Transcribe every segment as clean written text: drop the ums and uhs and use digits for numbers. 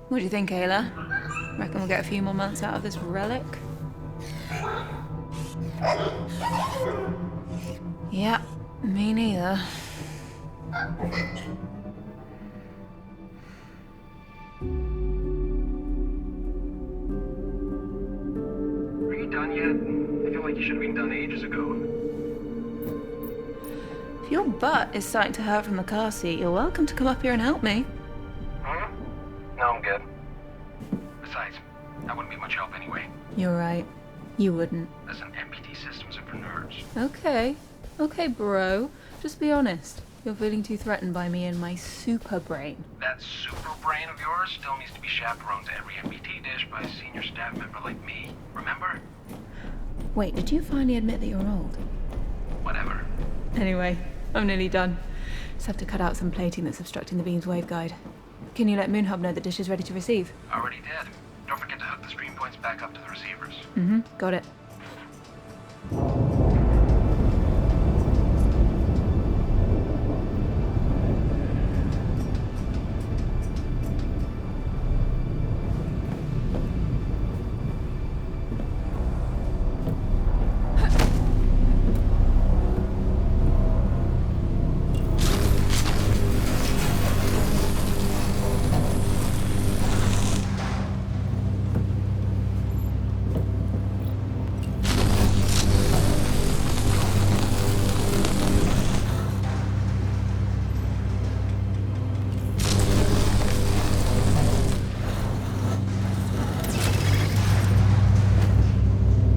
What do you think, Ayla? Reckon we'll get a few more months out of this relic? Yeah, me neither. Are you done yet? I feel like you should have been done ages ago. If your butt is starting to hurt from the car seat, you're welcome to come up here and help me. Huh? No, I'm good. Besides, I wouldn't be much help anyway. You're right. You wouldn't. Listen, MPT systems are for nerds. Okay, bro. Just be honest. You're feeling too threatened by me and my super brain. That super brain of yours still needs to be chaperoned to every MPT dish by a senior staff member like me. Remember? Wait, did you finally admit that you're old? Whatever. Anyway, I'm nearly done. Just have to cut out some plating that's obstructing the beam's waveguide. Can you let Moonhub know the dish is ready to receive? Already did. Don't forget to hook the stream points back up to the receivers. Got it.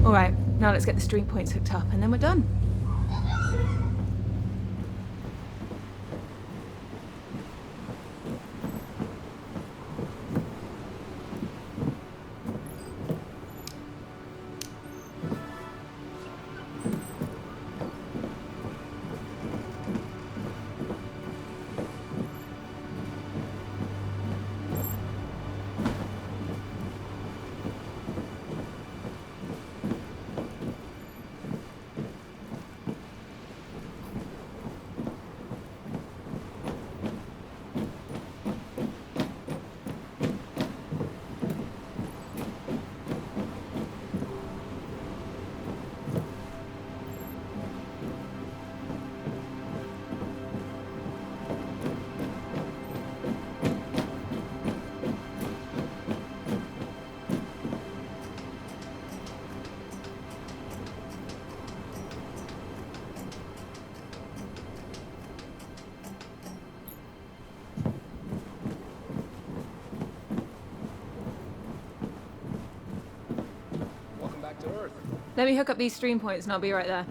Alright, now let's get the stream points hooked up and then we're done. Welcome back to Earth. Let me hook up these stream points and I'll be right there.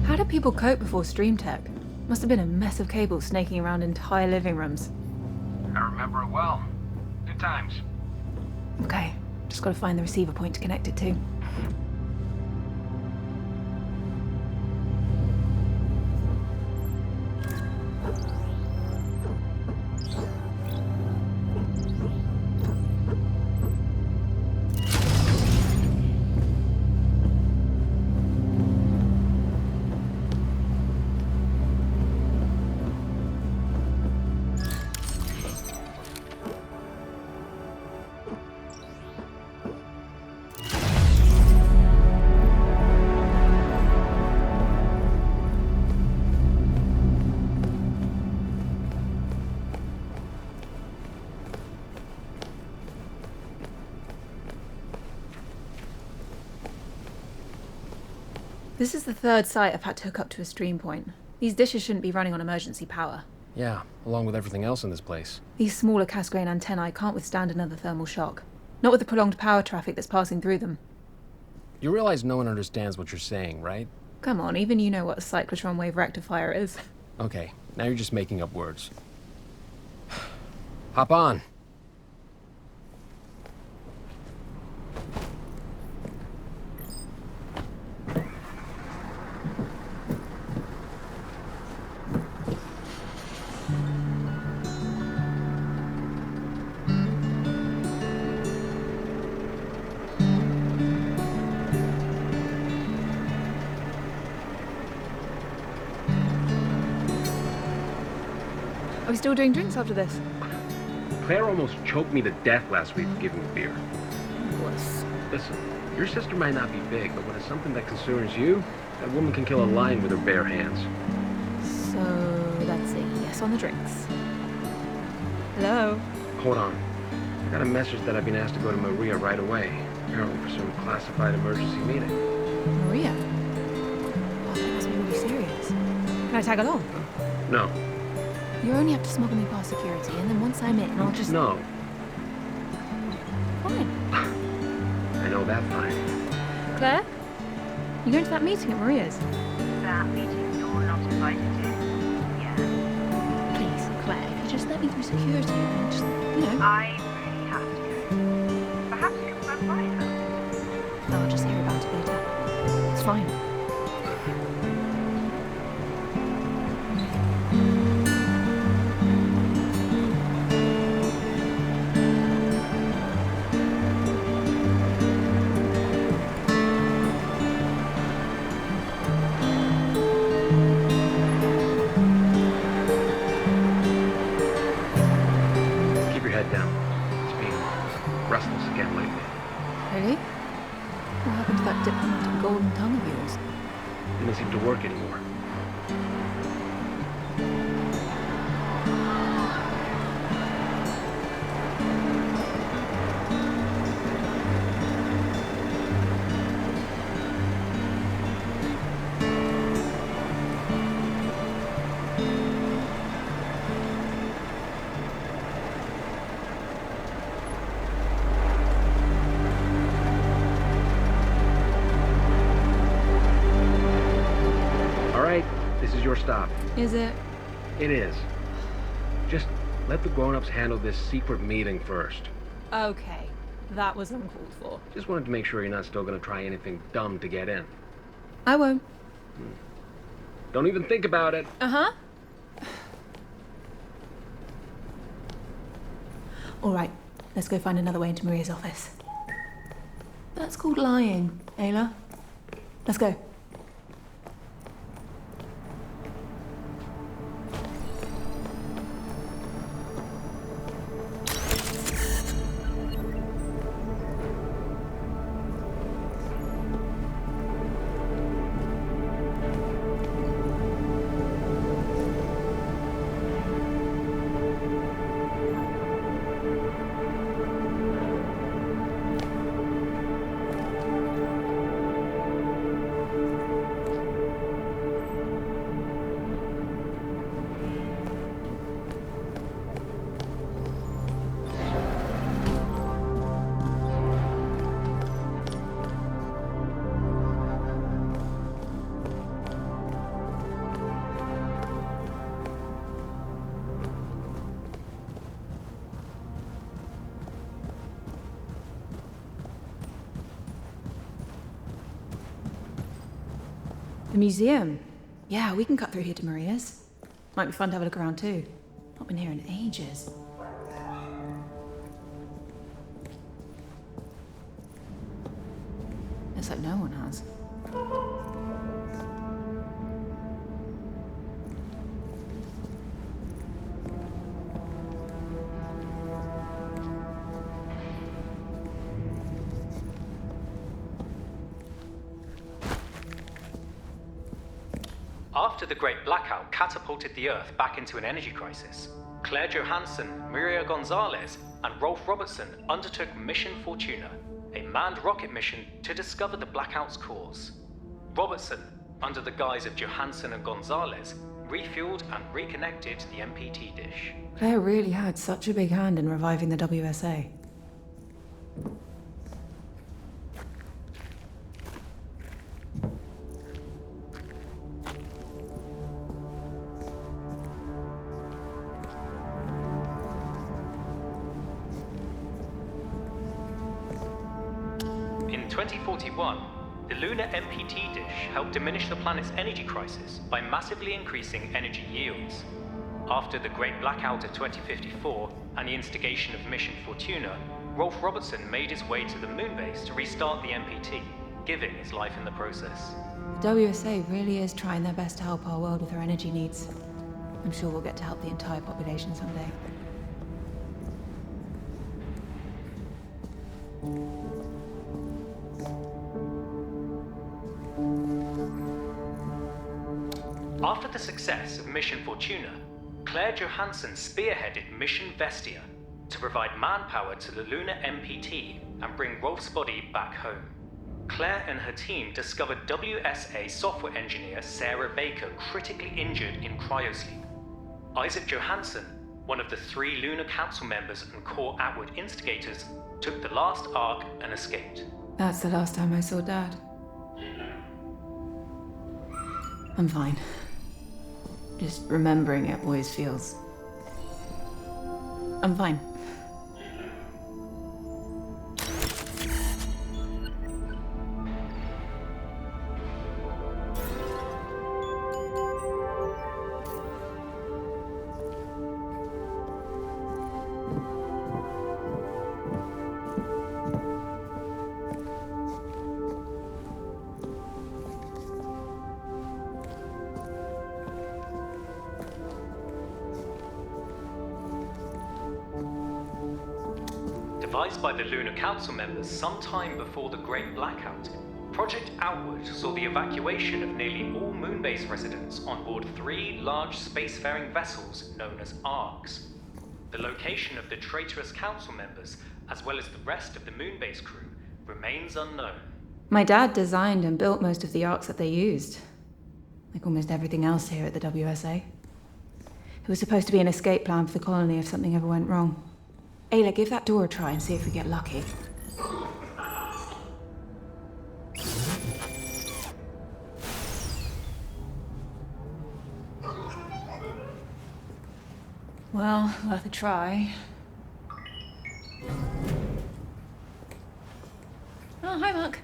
How did people cope before Stream Tech? Must have been a mess of cables snaking around entire living rooms. I remember it well. Good times. Okay, just gotta find the receiver point to connect it to. This is the third site I've had to hook up to a stream point. These dishes shouldn't be running on emergency power. Yeah, along with everything else in this place. These smaller Cassegrain antennae can't withstand another thermal shock. Not with the prolonged power traffic that's passing through them. You realize no one understands what you're saying, right? Come on, even you know what a cyclotron wave rectifier is. Okay, now you're just making up words. Hop on. Are we still doing drinks after this? Claire almost choked me to death last week giving me beer. Wuss. Listen, your sister might not be big, but when it's something that concerns you, that woman can kill a lion with her bare hands. So that's a yes on the drinks. Hello? Hold on. I got a message that I've been asked to go to Maria right away, apparently for some classified emergency meeting. Maria? Oh, that must be really serious. Can I tag along? No. You only have to smuggle me past security, and then once I'm in, I'll just... No. Fine. I know that fine. Claire? You going to that meeting at Maria's? That meeting you're not invited to? Yeah. Please, Claire, if you just let me through security and just, you know... I really have to go. Perhaps you can run by her. I'll just hear about it later. It's fine. Keep your head down. It's been restless again lately. Really? What happened to that diplomatic golden tongue of yours? Didn't seem to work anymore. This is your stop. Is it? It is. Just let the grown-ups handle this secret meeting first. Okay. That was uncalled for. Just wanted to make sure you're not still gonna try anything dumb to get in. I won't. Don't even think about it. Uh-huh. All right. Let's go find another way into Maria's office. That's called lying, Ayla. Let's go. The museum. Yeah, we can cut through here to Maria's. Might be fun to have a look around too. Not been here in ages. Looks like no one has. After the Great Blackout catapulted the Earth back into an energy crisis, Claire Johansson, Maria Gonzalez, and Rolf Robertson undertook Mission Fortuna, a manned rocket mission to discover the blackout's cause. Robertson, under the guise of Johansson and Gonzalez, refueled and reconnected the MPT dish. Claire really had such a big hand in reviving the WSA. In 2041, the lunar MPT dish helped diminish the planet's energy crisis by massively increasing energy yields. After the Great Blackout of 2054 and the instigation of Mission Fortuna, Rolf Robertson made his way to the moon base to restart the MPT, giving his life in the process. The WSA really is trying their best to help our world with our energy needs. I'm sure we'll get to help the entire population someday. After the success of Mission Fortuna, Claire Johansson spearheaded Mission Vestia to provide manpower to the lunar MPT and bring Rolf's body back home. Claire and her team discovered WSA software engineer Sarah Baker critically injured in cryosleep. Isaac Johansson, one of the 3 Lunar Council members and core Atwood instigators, took the last Ark and escaped. That's the last time I saw Dad. I'm fine. Just remembering it always feels... I'm fine. Devised by the Lunar Council members sometime before the Great Blackout, Project Outward saw the evacuation of nearly all Moonbase residents on board 3 large spacefaring vessels known as Arks. The location of the traitorous Council members, as well as the rest of the Moonbase crew, remains unknown. My dad designed and built most of the arcs that they used. Like almost everything else here at the WSA. It was supposed to be an escape plan for the colony if something ever went wrong. Ayla, give that door a try and see if we get lucky. Well, worth a try. Oh, hi, Mark.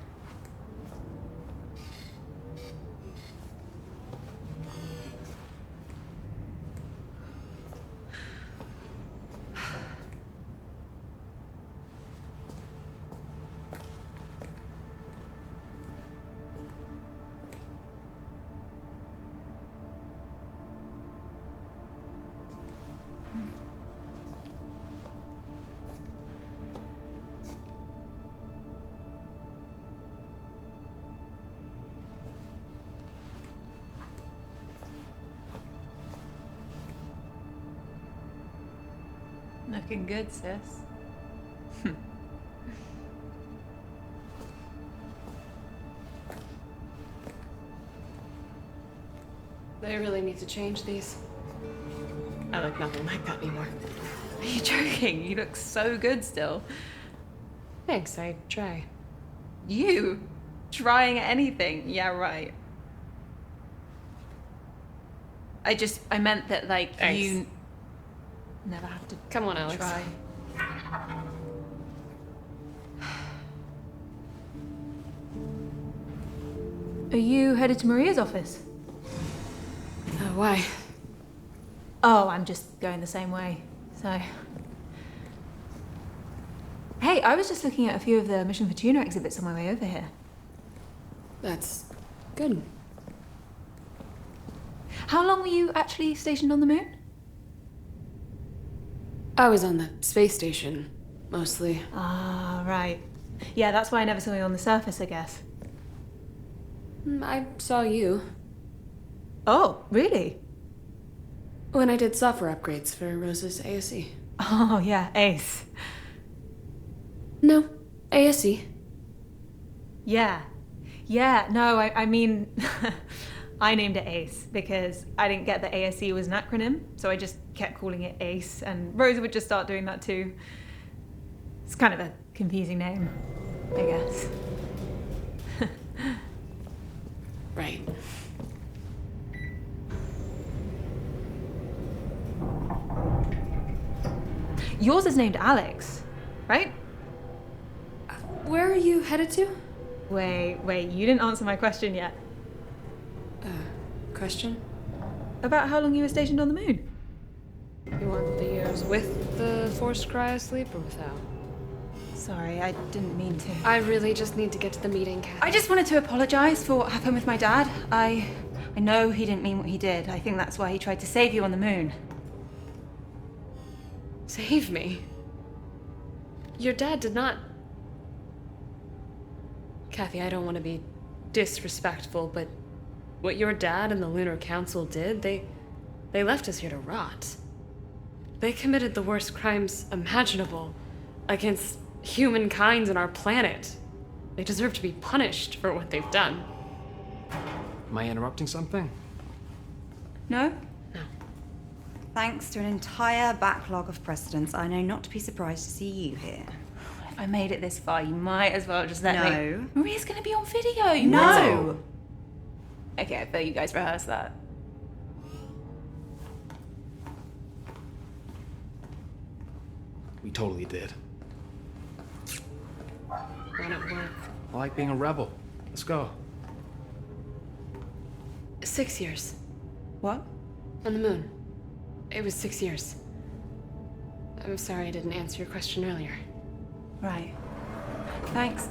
Looking good, sis. They really need to change these. I look nothing like that anymore. Are you joking? You look so good still. Thanks, I try. You? Trying anything? Yeah, right. I meant that, like, Thanks. you never have to Come on, Alex. try. Are you headed to Maria's office? Why? Oh, I'm just going the same way, so... Hey, I was just looking at a few of the Mission Fortuna exhibits on my way over here. That's good. How long were you actually stationed on the moon? I was on the space station, mostly. Ah, right. Yeah, that's why I never saw you on the surface, I guess. I saw you Oh, really? when I did software upgrades for Rose's ASE. Oh, yeah, Ace. No, ASE. Yeah. Yeah, no, I mean, I named it ACE because I didn't get that ASE was an acronym, so I just kept calling it ACE, and Rosa would just start doing that too. It's kind of a confusing name, I guess. Right. Yours is named Alex, right? Where are you headed to? Wait, you didn't answer my question yet. Question? About how long you were stationed on the moon. You want the years with the forced cryosleep or without? Sorry, I didn't mean to. I really just need to get to the meeting, Kathy. I just wanted to apologize for what happened with my dad. I know he didn't mean what he did. I think that's why he tried to save you on the moon. Save me? Your dad did not... Kathy, I don't want to be disrespectful, but what your dad and the Lunar Council did, they left us here to rot. They committed the worst crimes imaginable against humankind and our planet. They deserve to be punished for what they've done. Am I interrupting something? No? No. Thanks to an entire backlog of precedents, I know not to be surprised to see you here. If I made it this far, you might as well just let me. No. Maria's gonna be on video. You might as well. No! Okay, I bet you guys rehearsed that. We totally did. Why not work? I like being a rebel. Let's go. 6 years. What? On the moon. It was 6 years. I'm sorry I didn't answer your question earlier. Right. Thanks.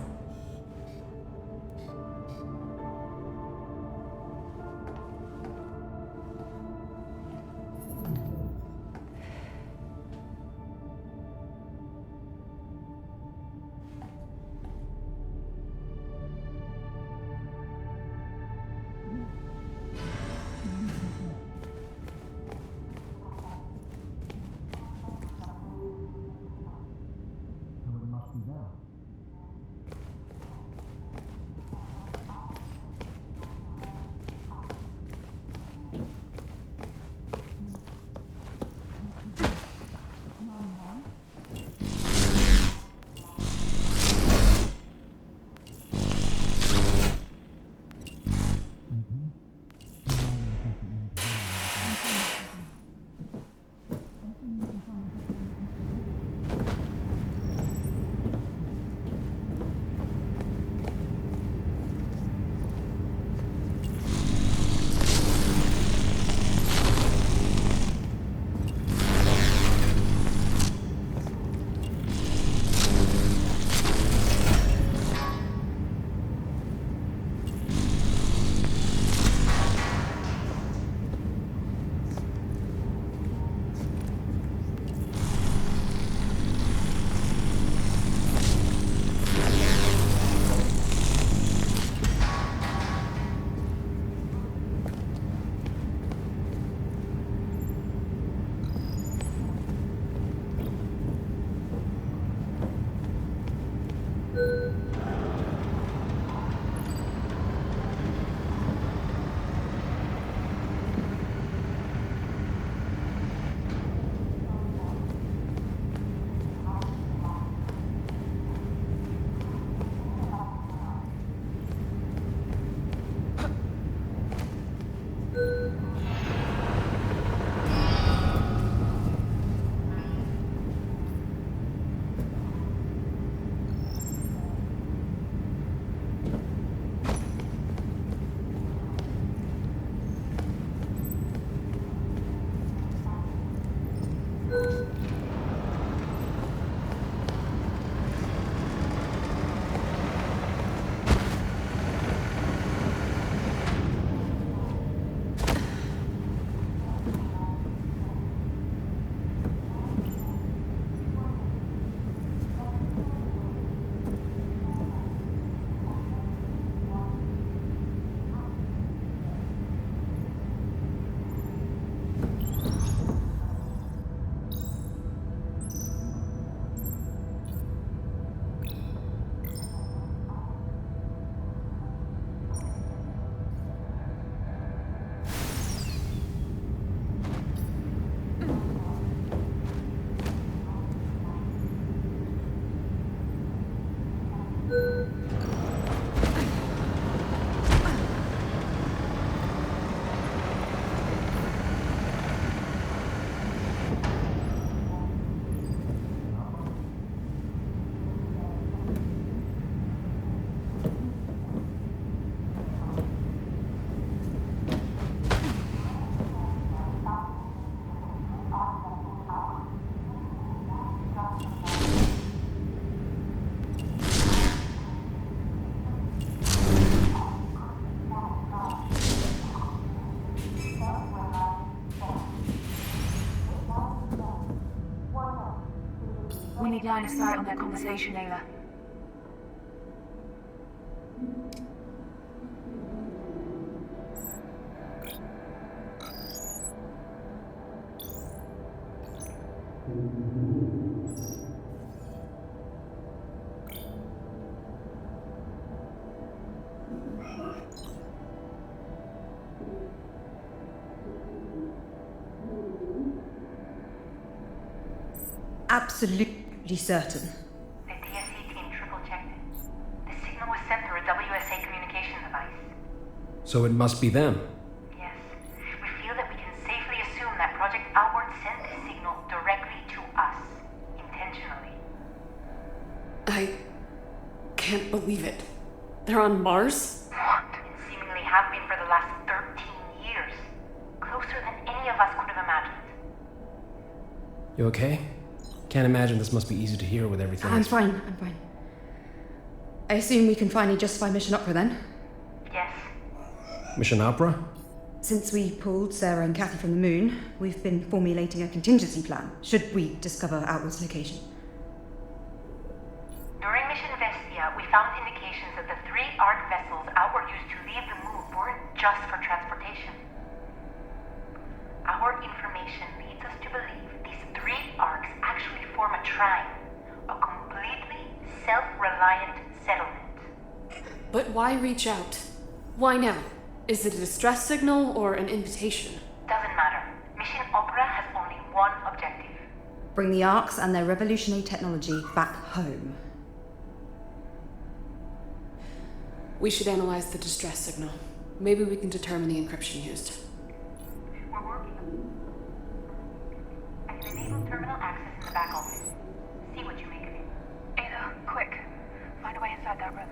need line of sight on their conversation, Ayla. Absolutely certain. The TSC team triple-checked it. The signal was sent through a WSA communication device. So it must be them. Yes. We feel that we can safely assume that Project Outward sent this signal directly to us. Intentionally. I can't believe it. They're on Mars? What? And seemingly have been for the last 13 years. Closer than any of us could have imagined. You okay? Can't imagine this must be easy to hear with everything. I'm fine. I assume we can finally justify Mission Opera then? Yes. Mission Opera? Since we pulled Sarah and Kathy from the moon, we've been formulating a contingency plan, should we discover Outward's location. During Mission Vestia, we found indications that the 3 ARC vessels Outward used to leave the moon weren't just for transportation. Our information leads us to believe these 3 ARCs actually form a trine, a completely self-reliant settlement. But why reach out? Why now? Is it a distress signal or an invitation? Doesn't matter. Mission Opera has only one objective. Bring the ARCs and their revolutionary technology back home. We should analyze the distress signal. Maybe we can determine the encryption used. We're working on it. I can enable terminal access in the back office. See what you make of it. Ada, quick. Find a way inside that room.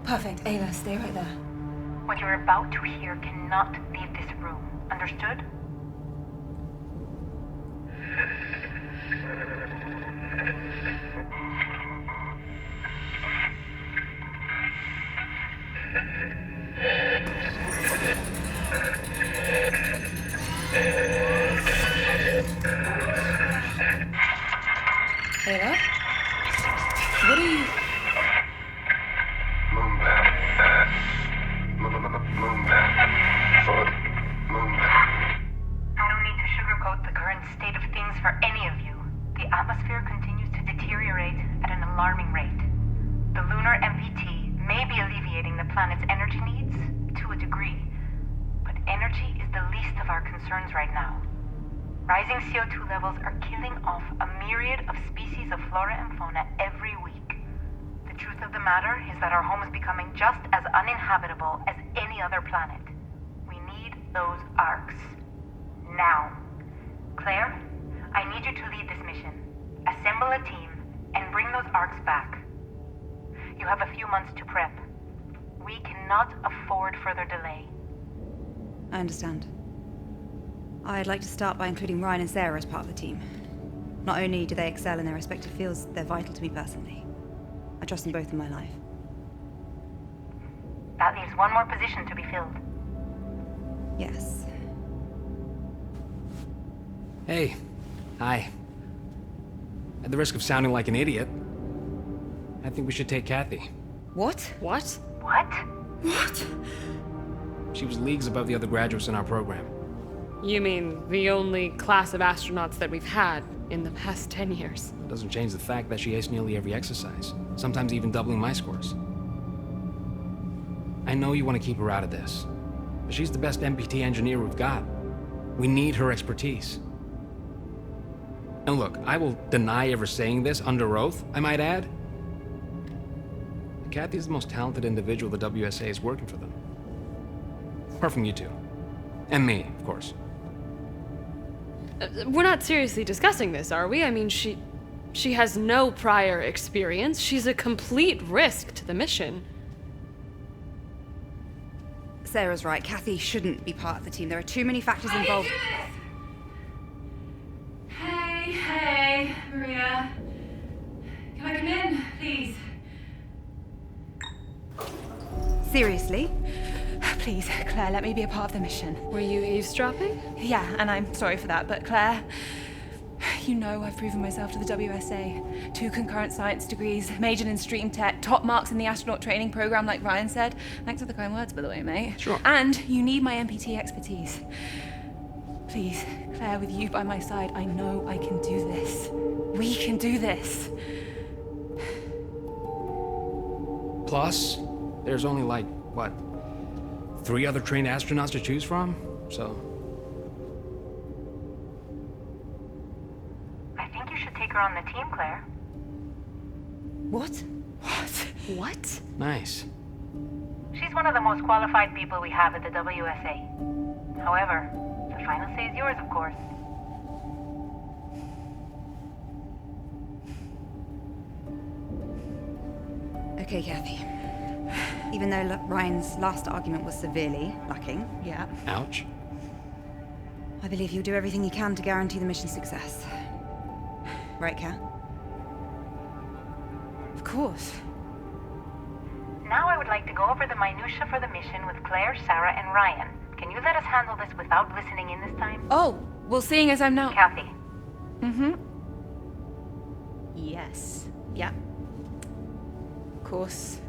Perfect. Ayla, stay right there. What you're about to hear cannot leave this room. Understood? Ayla? What are you... No need to sugarcoat the current state of things for any of you. The atmosphere continues to deteriorate at an alarming rate. The lunar MPT may be alleviating the planet's energy needs to a degree, but energy is the least of our concerns right now. Rising CO2 levels are killing off a myriad of species of flora and fauna every week. The truth of the matter is that our home is becoming just as uninhabitable as any other planet. We need those arcs. Now. Claire, I need you to lead this mission. Assemble a team and bring those arcs back. You have a few months to prep. We cannot afford further delay. I understand. I'd like to start by including Ryan and Sarah as part of the team. Not only do they excel in their respective fields, they're vital to me personally. I trust them both in my life. That leaves one more position to be filled. Yes. Hey. Hi. At the risk of sounding like an idiot, I think we should take Kathy. What? What? What? What? She was leagues above the other graduates in our program. You mean the only class of astronauts that we've had in the past 10 years? It doesn't change the fact that she aced nearly every exercise, sometimes even doubling my scores. I know you want to keep her out of this, but she's the best MPT engineer we've got. We need her expertise. And look, I will deny ever saying this under oath, I might add. Kathy is the most talented individual the WSA is working for them. Apart from you two. And me, of course. We're not seriously discussing this, are we? I mean, she... She has no prior experience. She's a complete risk to the mission. Sarah's right. Kathy shouldn't be part of the team. There are too many factors involved. Hey, Maria. Can I come in, please? Seriously? Please, Claire, let me be a part of the mission. Were you eavesdropping? Yeah, and I'm sorry for that, but Claire, you know I've proven myself to the WSA. 2 concurrent science degrees, majored in stream tech, top marks in the astronaut training program like Ryan said. Thanks for the kind words, by the way, mate. Sure. And you need my MPT expertise. Please, Claire, with you by my side, I know I can do this. We can do this. Plus, there's only like, what, 3 other trained astronauts to choose from? So, I think you should take her on the team, Claire. What? What? nice. She's one of the most qualified people we have at the WSA. However, the final say is yours, of course. Okay, Kathy. Even though Ryan's last argument was severely lacking, Yeah. Ouch. I believe you'll do everything you can to guarantee the mission's success. Right, Kat? Of course. Now I would like to go over the minutiae for the mission with Claire, Sarah, and Ryan. Can you let us handle this without listening in this time? Oh, well, seeing as I'm now... Kathy. Mm-hmm. Yes. Yeah. Of course.